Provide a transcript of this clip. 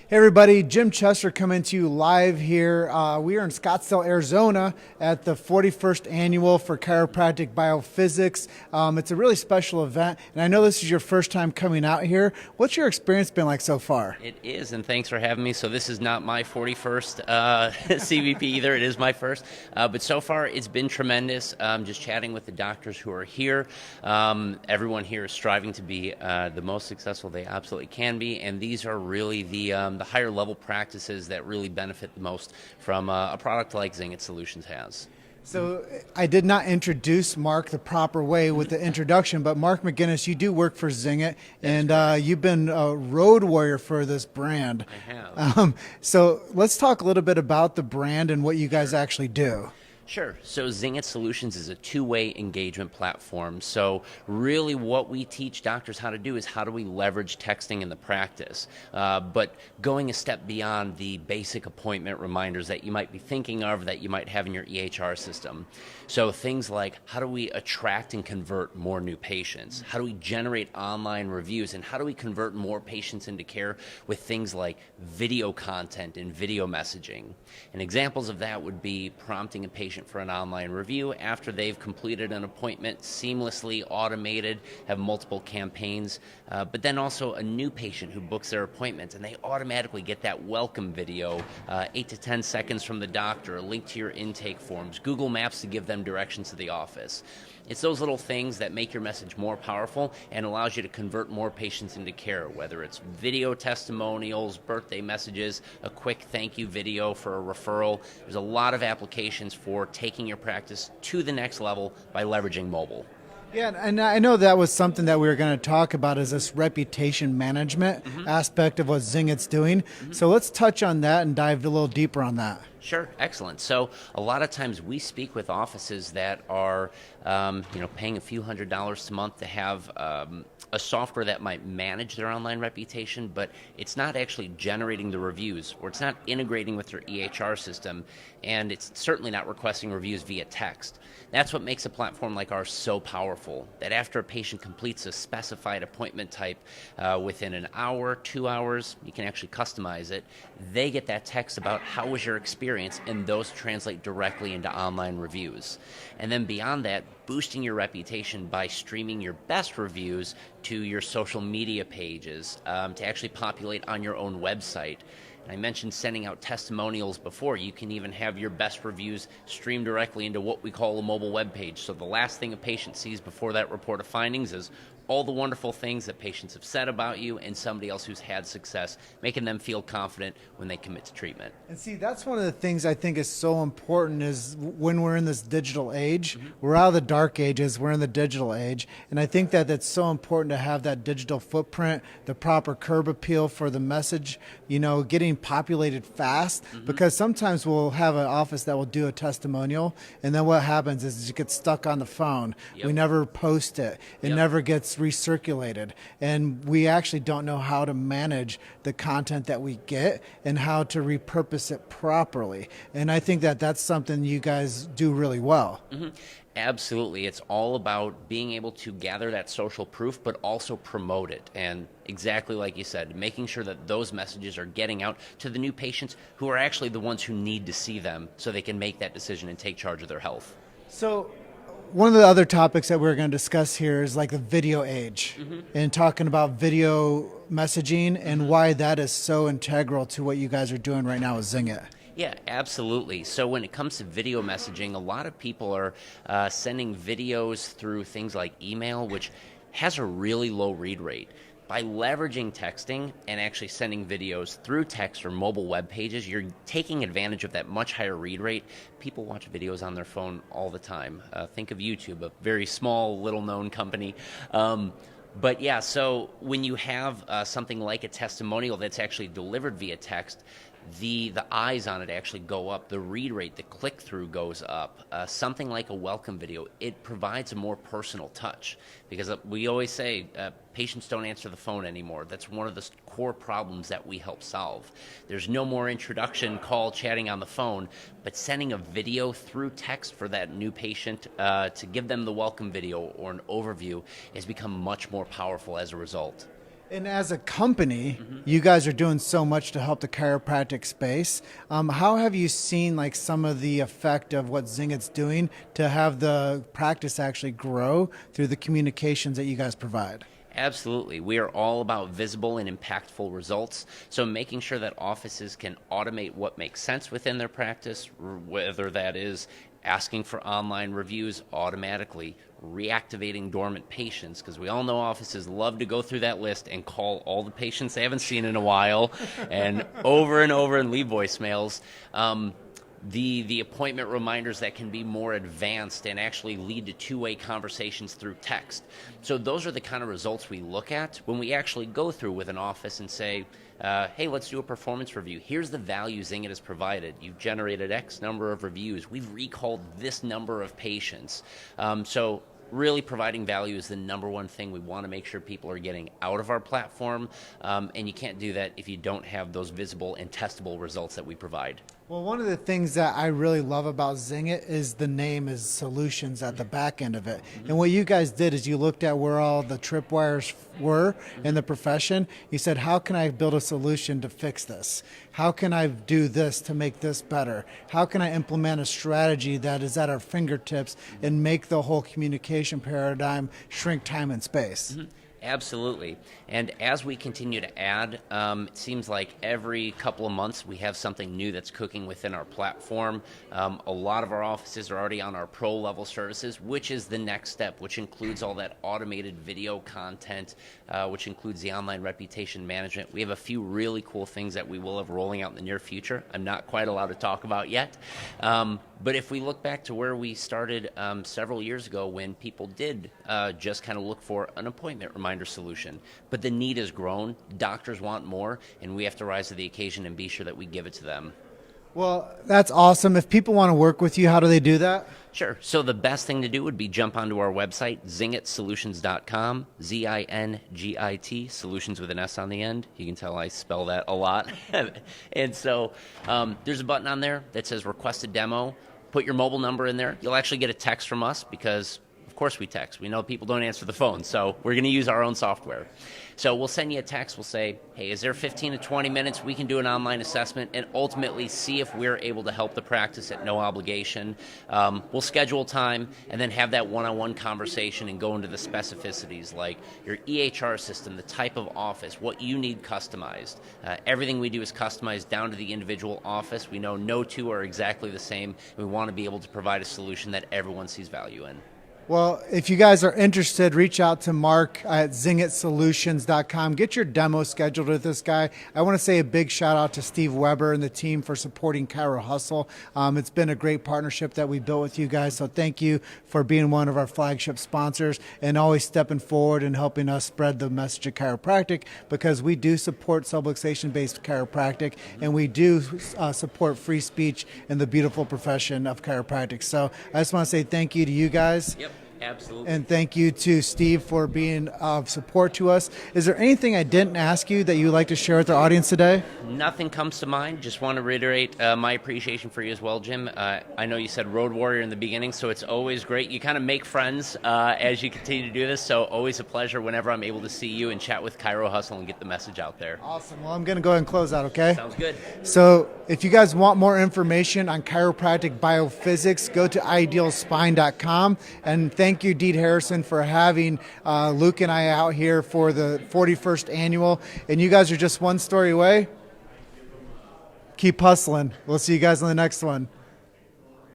Hey everybody, Jim Chester coming to you live here. We are in Scottsdale, Arizona at the 41st Annual for Chiropractic Biophysics. It's a really special event, and I know this is your first time coming out here. What's your experience been like so far? It is, and thanks for having me. So this is not my 41st CVP either. It is my first. But so far, it's been tremendous. Just chatting with the doctors who are here. Everyone here is striving to be the most successful they absolutely can be, and these are really the higher level practices that really benefit the most from a product like Zingit Solutions has. So I did not introduce Mark the proper way with the introduction, but Mark McGinnis, you do work for Zingit, and you've been a road warrior for this brand. I have. So let's talk a little bit about the brand and what you guys actually do. Sure. So Zingit Solutions is a two-way engagement platform. So really what we teach doctors how to do is how do we leverage texting in the practice, but going a step beyond the basic appointment reminders that you might be thinking of, that you might have in your EHR system. So things like how do we attract and convert more new patients? How do we generate online reviews? And how do we convert more patients into care with things like video content and video messaging? And examples of that would be prompting a patient for an online review after they've completed an appointment, seamlessly automated, have multiple campaigns, but then also a new patient who books their appointment and they automatically get that welcome video, 8 to 10 seconds from the doctor, a link to your intake forms, Google Maps to give them directions to the office. It's those little things that make your message more powerful and allows you to convert more patients into care, whether it's video testimonials, birthday messages, a quick thank you video for a referral. There's a lot of applications for taking your practice to the next level by leveraging mobile. Yeah, and I know that was something that we were going to talk about is this reputation management aspect of what Zingit's doing. So let's touch on that and dive a little deeper on that. Sure, excellent. So a lot of times we speak with offices that are, paying a few $100s a month to have a software that might manage their online reputation, but it's not actually generating the reviews, or it's not integrating with their EHR system, and it's certainly not requesting reviews via text. That's what makes a platform like ours so powerful, that after a patient completes a specified appointment type within an hour, 2 hours, you can actually customize it, they get that text about how was your experience, and those translate directly into online reviews. And then beyond that, boosting your reputation by streaming your best reviews to your social media pages to actually populate on your own website. I mentioned sending out testimonials before. You can even have your best reviews streamed directly into what we call a mobile web page. So the last thing a patient sees before that report of findings is all the wonderful things that patients have said about you and somebody else who's had success, making them feel confident when they commit to treatment. And see, that's one of the things I think is so important is when we're in this digital age, we're out of the dark ages, we're in the digital age. And I think that it's so important to have that digital footprint, the proper curb appeal for the message, getting populated fast, because sometimes we'll have an office that will do a testimonial, and then what happens is it gets stuck on the phone. Yep. We never post it. It never gets recirculated, and we actually don't know how to manage the content that we get and how to repurpose it properly. And I think that that's something you guys do really well. Absolutely. It's all about being able to gather that social proof, but also promote it. And exactly like you said, making sure that those messages are getting out to the new patients who are actually the ones who need to see them so they can make that decision and take charge of their health. So one of the other topics that we're going to discuss here is like the video age and talking about video messaging and why that is so integral to what you guys are doing right now with Zingit. Yeah, absolutely. So when it comes to video messaging, a lot of people are sending videos through things like email, which has a really low read rate. By leveraging texting and actually sending videos through text or mobile web pages, you're taking advantage of that much higher read rate. People watch videos on their phone all the time. Think of YouTube, a very small, little-known company. But yeah, so when you have something like a testimonial that's actually delivered via text, the eyes on it actually go up, the read rate, the click-through goes up. Something like a welcome video, it provides a more personal touch, because we always say patients don't answer the phone anymore. That's one of the core problems that we help solve. There's no more introduction, call, chatting on the phone, but sending a video through text for that new patient to give them the welcome video or an overview has become much more powerful as a result. And as a company, you guys are doing so much to help the chiropractic space. How have you seen like some of the effect of what Zingit's doing to have the practice actually grow through the communications that you guys provide? Absolutely. We are all about visible and impactful results. So making sure that offices can automate what makes sense within their practice, whether that is asking for online reviews automatically, reactivating dormant patients, because we all know offices love to go through that list and call all the patients they haven't seen in a while and over and leave voicemails. The appointment reminders that can be more advanced and actually lead to two-way conversations through text. So those are the kind of results we look at when we actually go through with an office and say, hey, let's do a performance review. Here's the value Zingit has provided. You've generated X number of reviews. We've recalled this number of patients. So really providing value is the number one thing we want to make sure people are getting out of our platform. And you can't do that if you don't have those visible and testable results that we provide. Well, one of the things that I really love about Zingit is the name is solutions at the back end of it. And what you guys did is you looked at where all the tripwires were in the profession. You said, how can I build a solution to fix this? How can I do this to make this better? How can I implement a strategy that is at our fingertips and make the whole communication paradigm shrink time and space? Absolutely. And as we continue to add, it seems like every couple of months we have something new that's cooking within our platform. A lot of our offices are already on our pro level services, which is the next step, which includes all that automated video content, which includes the online reputation management. We have a few really cool things that we will have rolling out in the near future. I'm not quite allowed to talk about yet. But if we look back to where we started several years ago when people did just kind of look for an appointment reminder solution, but the need has grown, doctors want more, and we have to rise to the occasion and be sure that we give it to them. Well, that's awesome. If people want to work with you, how do they do that? Sure. So the best thing to do would be jump onto our website, zingitsolutions.com, Zingit, solutions with an S on the end. You can tell I spell that a lot. And so there's a button on there that says request a demo. Put your mobile number in there. You'll actually get a text from us because, of course, we text. We know people don't answer the phone, so we're going to use our own software. So we'll send you a text. We'll say, hey, is there 15 to 20 minutes? We can do an online assessment and ultimately see if we're able to help the practice at no obligation. We'll schedule time and then have that one-on-one conversation and go into the specificities like your EHR system, the type of office, what you need customized. Everything we do is customized down to the individual office. We know no two are exactly the same. And we want to be able to provide a solution that everyone sees value in. Well, if you guys are interested, reach out to Mark at zingitsolutions.com. Get your demo scheduled with this guy. I want to say a big shout out to Steve Weber and the team for supporting Chiro Hustle. It's been a great partnership that we built with you guys, so thank you for being one of our flagship sponsors and always stepping forward and helping us spread the message of chiropractic, because we do support subluxation-based chiropractic and we do support free speech in the beautiful profession of chiropractic. So I just want to say thank you to you guys. Yep. Absolutely. And thank you to Steve for being of support to us. Is there anything I didn't ask you that you'd like to share with our audience today? Nothing comes to mind. Just want to reiterate my appreciation for you as well, Jim. I know you said road warrior in the beginning, so it's always great. You kind of make friends as you continue to do this, so always a pleasure whenever I'm able to see you and chat with Chiro Hustle and get the message out there. Awesome. Well, I'm going to go ahead and close out, okay? Sounds good. So if you guys want more information on chiropractic biophysics, go to idealspine.com. And thank you, Deed Harrison, for having Luke and I out here for the 41st annual. And you guys are just one story away. Keep hustling. We'll see you guys on the next one.